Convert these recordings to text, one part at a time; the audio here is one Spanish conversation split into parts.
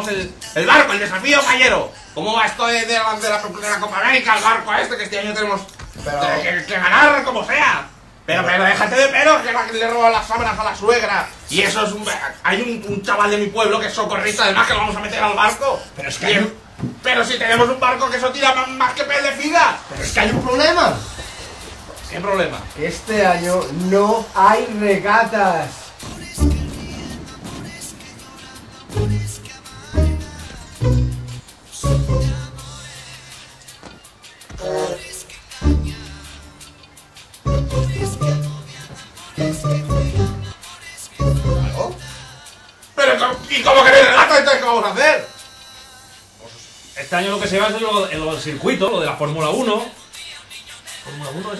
tenemos el barco, el desafío fallero. ¿Cómo va esto de la Copa América, el barco este, que este año tenemos que ganar como sea? Pero déjate de pelos, que le roban las sábanas a la suegra. Y eso es hay un chaval de mi pueblo que es socorrista, además que lo vamos a meter al barco. Pero es que pero si tenemos un barco que eso tira más que pez de figa. Pero es que hay un problema. ¿Qué problema? Este año no hay regatas. Pero, ¿y cómo queréis regata? Entonces, ¿qué vamos a hacer? Este año lo que se va es lo del circuito, lo de la Fórmula 1. Fórmula 1 es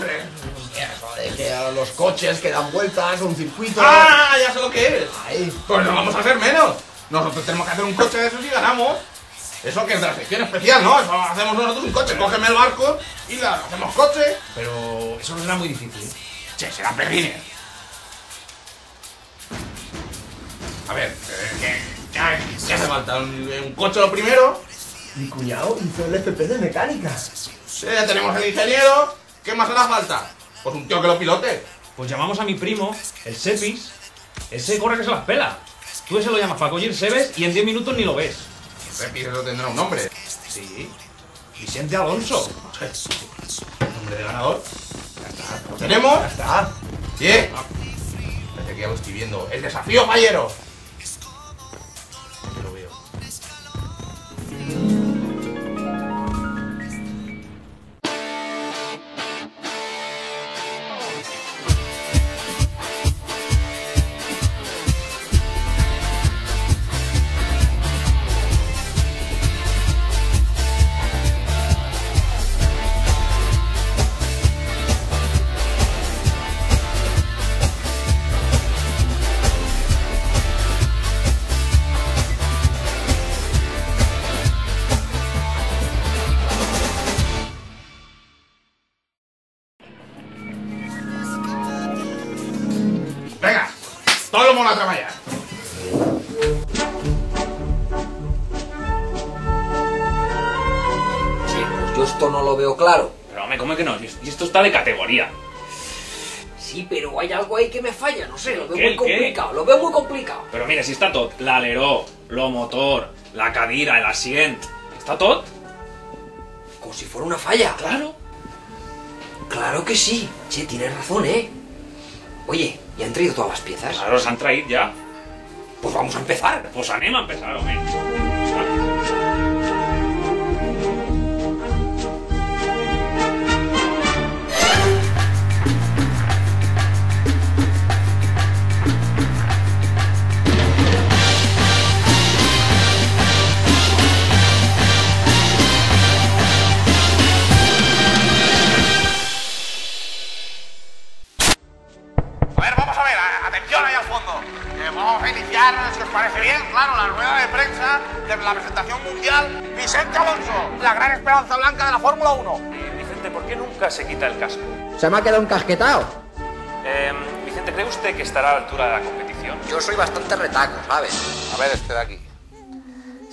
Joder, que a los coches que dan vueltas, un circuito. ¡Ah! Ya sé lo que es. Ahí. Pues no vamos a hacer menos. Nosotros tenemos que hacer un coche de esos y ganamos. Eso que es de la sección especial, ¿no? Eso hacemos nosotros un coche. Cógeme el barco y hacemos coche. Pero eso no será muy difícil. Che, será perrines. A ver, ¿qué hace falta? ¿Un coche lo primero? Mi cuñado hizo el FP de mecánica. Sí, ya tenemos el ingeniero. ¿Qué más hará falta? Pues un tío que lo pilote. Pues llamamos a mi primo, el Sepis. Ese corre que se las pela. Tú ese lo llamas para coger Sebes y en 10 minutos ni lo ves. Sepis, eso tendrá un nombre. Sí. Vicente Alonso. Nombre de ganador. Ya está. ¿Lo tenemos? Ya está. ¿Sí? Parece que ya lo estoy viendo. ¡El desafío fallero! Yo lo veo. Venga, todo el mundo a trabajar. Sí, pues yo esto no lo veo claro. Pero hombre, ¿cómo que no? Y esto está de categoría. Sí, pero hay algo ahí que me falla, no sé, lo veo ¿Qué? muy complicado, lo veo muy complicado. Pero mira, si está todo. L'aleró, lo motor, la cadira, el asiento. ¿Está todo? Como si fuera una falla. Claro. Claro que sí. Che, tienes razón, ¿eh? Oye, ¿ya han traído todas las piezas? Claro, se han traído ya. Pues vamos a empezar. Pues anima a empezar, hombre. A ver, vamos a ver, atención ahí al fondo. Vamos a iniciar, si os parece bien, claro, la rueda de prensa de la presentación mundial. Vicente Alonso, la gran esperanza blanca de la Fórmula 1. Vicente, ¿por qué nunca se quita el casco? Se me ha quedado encasquetado. Vicente, ¿cree usted que estará a la altura de la competición? Yo soy bastante retaco, ¿sabes? A ver, este de aquí.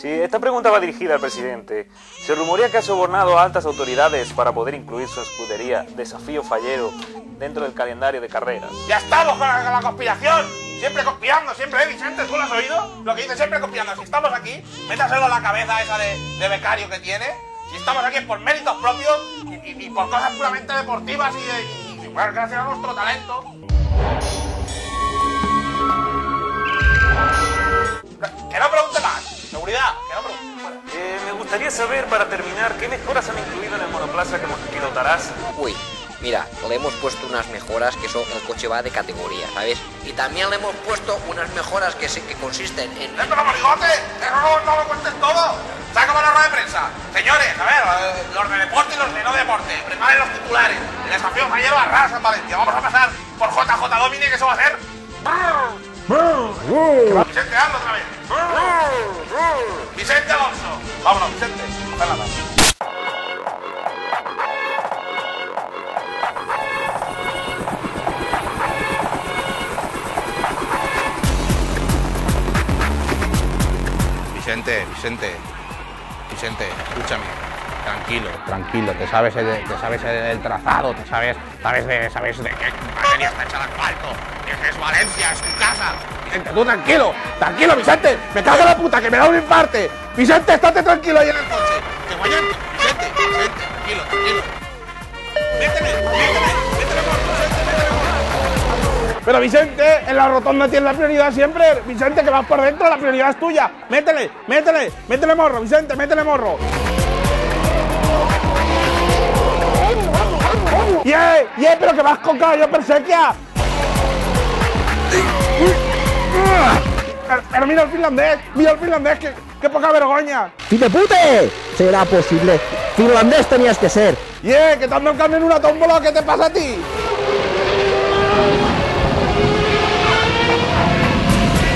Sí, esta pregunta va dirigida al presidente. Se rumorea que ha sobornado a altas autoridades para poder incluir su escudería Desafío Fallero dentro del calendario de carreras. Ya estamos con la conspiración. Siempre conspirando, siempre, Vicente, ¿tú lo has oído? Lo que dice siempre conspirando. Si estamos aquí, métaselo a la cabeza esa de becario que tiene. Si estamos aquí es por méritos propios y por cosas puramente deportivas y bueno, gracias a nuestro talento. Que no pregunte más. Seguridad, que no pregunte. Fuera. Me gustaría saber, para terminar, ¿qué mejoras han incluido en el monoplaza que dotarás? Uy, mira, le hemos puesto unas mejoras que son, el coche va de categoría, ¿sabes? Y también le hemos puesto unas mejoras que consisten en... ¡Esto no, monigote! ¡Eso no lo cuentes todo! ¡Sácame la rueda de prensa! Señores, a ver, los de deporte y los de no deporte, preparen los titulares. El desafío fallero arrasa en Valencia. Vamos a pasar por JJ Domini, que eso va a ser... Vicente, hazlo otra vez. Vicente Alonso. Vámonos, Vicente. Coger la mano. Vicente, escúchame. Tranquilo, te sabes el trazado, sabes de qué materia está hecha el asfalto, que es Valencia, es tu casa. Vicente, tú tranquilo, Vicente, me cago en la puta, que me da un infarte. Vicente, estate tranquilo ahí en el coche. Que vayan, Vicente, tranquilo. Métele, pero Vicente, en la rotonda tienes la prioridad siempre. Vicente, que vas por dentro, la prioridad es tuya. Métele morro, Vicente, métele morro. Pero que vas con caballo persequia. Pero mira el finlandés, qué poca vergüenza. ¡Filipute! ¿Será posible? Finlandés tenías que ser. Que te ando en una tómbola, ¿qué te pasa a ti?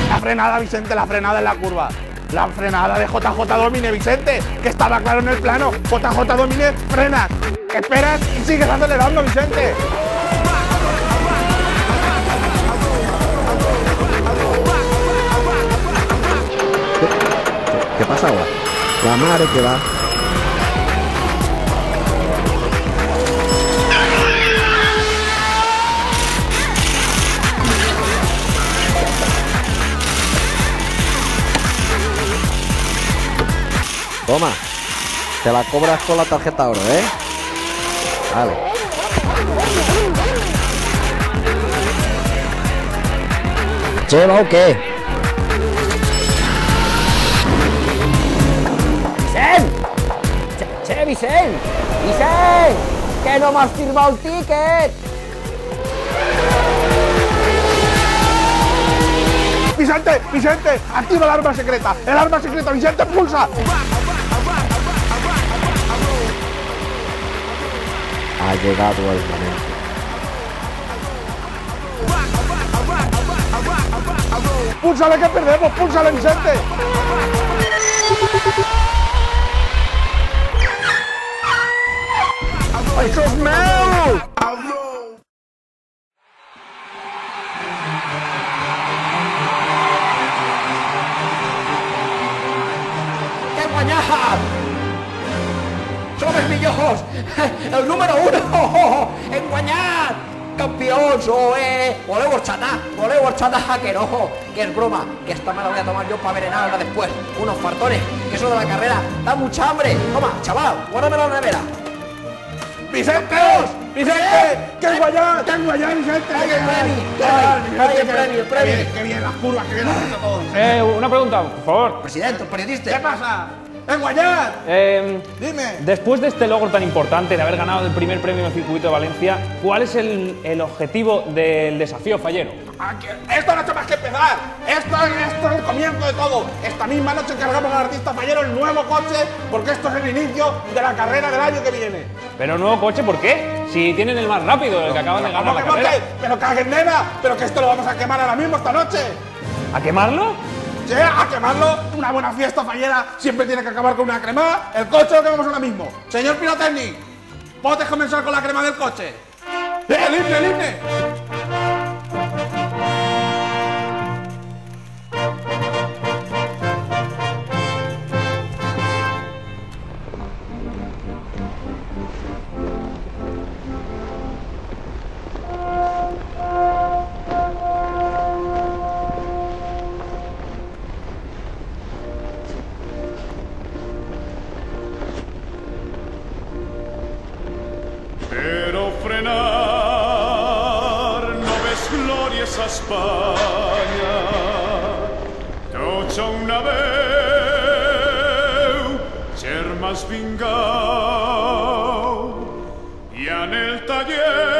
La frenada, Vicente, la frenada en la curva. La frenada de JJ Domine, Vicente, que estaba claro en el plano. JJ Domine, frena, esperas y sigues acelerando, Vicente. ¿Qué pasa ahora? La madre que va. Toma, te la cobras con la tarjeta oro, ¿eh? Vale. ¿Lleva o qué? ¡Vicent! ¡Vicent! ¡Que no m'has firmat el ticket! Vicente, activa el arma secreta, Vicente, pulsa. Ha llegado el momento. Púlsale que perdemos, púlsale, Vicente. ¡Eso es meu! ¡He guanyat! Som els millors! El número 1! Hem guanyat! Campions! Voleu horchata, que no, que es broma, que esta me la voy a tomar yo para merendar ahora después. Unos fartones, que eso de la carrera da mucha hambre. Toma, chaval, guárdame la nevera. ¡Vicente! ¡Que es guayán, Vicente! ¡El premio! ¡Qué bien las curvas, qué bien las haciendo todos! Una pregunta, por favor. Presidente, periodista. ¿Qué pasa? ¡Es guayán! Dime. Después de este logro tan importante de haber ganado el primer premio en el circuito de Valencia, ¿cuál es el objetivo del desafío fallero? Esto no ha hecho más que empezar. Esto es el comienzo de todo. Esta misma noche cargamos al artista fallero el nuevo coche, porque esto es el inicio de la carrera del año que viene. ¿Pero nuevo coche por qué? Si tienen el más rápido, el que acaban de ganar la carrera. Pero caguen, nena, pero que esto lo vamos a quemar ahora mismo esta noche. ¿A quemarlo? Sí, a quemarlo. Una buena fiesta fallera siempre tiene que acabar con una crema. El coche lo quemamos ahora mismo. Señor Pirotécnic, ¿puedes comenzar con la crema del coche? ¡El himne! Pero frenar, no ves glòries a Espanya. Tots a una veu, germans vingau, i en el taller